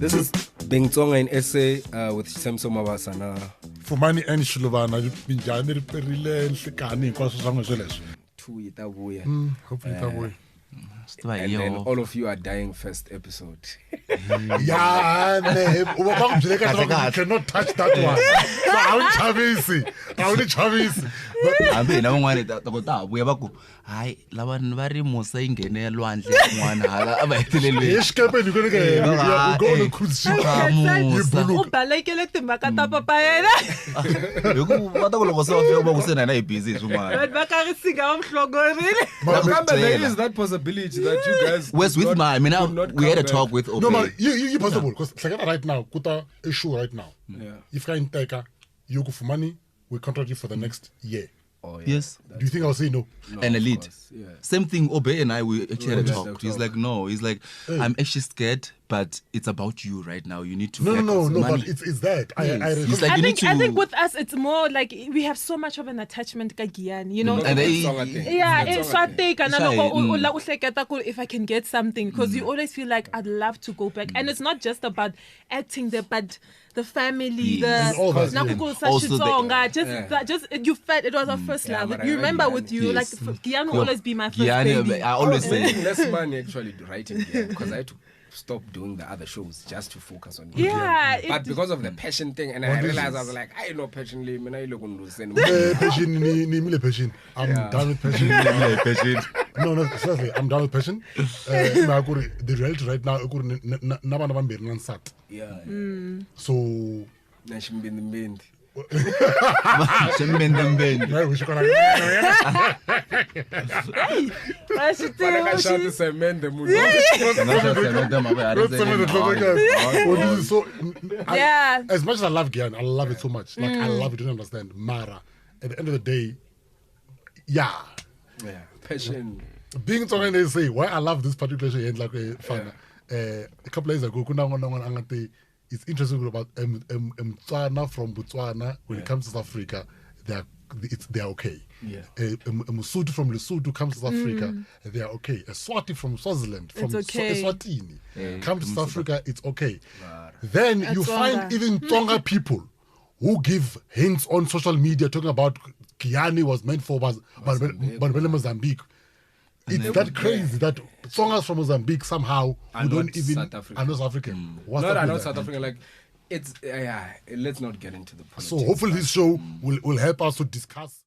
This is Beng Tsonga in essay with Samso Mabasana. Fumani and Shuluvana, Pinjani, Perile, Shikani, Kosasang. Two Itabuya. Hopefully, Itabuya. And then all of you are dying first episode. Yeah, I cannot touch that one. So I will Chavisi. Hambe na van'wana ta kota vuya va ku hayi lava va ri musa yi nghene lwandle n'wana hala a va hetelelweni Escaping, you're going to go on a cruise ship. u balekele timhaka ta papa yena hi ku va ta ku loko se va fika va ku se na hi busy hi swin'wana vanhu va karisiga va mihlogorile Remember, there is that possibility that you guys. where's with my we had a talk with No, Obey. man, you possible because right now, Kuta issue right now. Yeah. If I take you go for money, we contract you for the next year. Oh, yeah. Yes. Do you think I'll say no? No, And of elite. course, yeah. Same thing, Obey and I, we actually had a Yeah, talk. talk. He's like, no. He's like, I'm actually scared, but it's about you right now. You need to No, focus. but Money. it's that. He's like, I you need think to... with us it's more like we have so much of an attachment ka Giyani, you know. And they- Yeah, it's what they can Shy, if I can get something because you always feel like I'd love to go back, and it's not just about acting there, but the family, Yes. And all that, Also just you felt it was our first Yeah, love. but I You remember like with you, Yes. like Giyani will always be my first Giyani, baby. I always say, Making less money actually writing because I had to stop doing the other shows just to focus on Yeah, But it- because of the passion thing, and I realized I was like, I know passionly, I look on those Passion. I'm Yeah. done with passion. No, seriously, I'm done with passion. The reality right now, Yeah. so Nashimbind. yeah, we should call I should But I tell shot you, the cement the movie. So, Yeah. as much as I love Gyan, I love it so much. Like I love it. You don't understand, Mara. At the end of the day, yeah. Yeah. Passion. Being talking, they say why I love this particular show. Like a couple of days ago, it's interesting about Mtswana from Botswana. When it comes to South Africa, they are okay. Yeah. Msutu from Lesotho comes to South Africa, they are okay. A Swati from Swaziland, from It's okay. Eswatini, comes to South Africa, it's okay. Then you Tsonga. find even Tonga people who give hints on social media talking about Giyani was meant for Mozambique. It's that crazy that Tsongas from Mozambique somehow Are who don't not even South African. are not South African. What's Not up I with know that? South Africa. Like it's let's not get into the politics. So hopefully this show will help us to discuss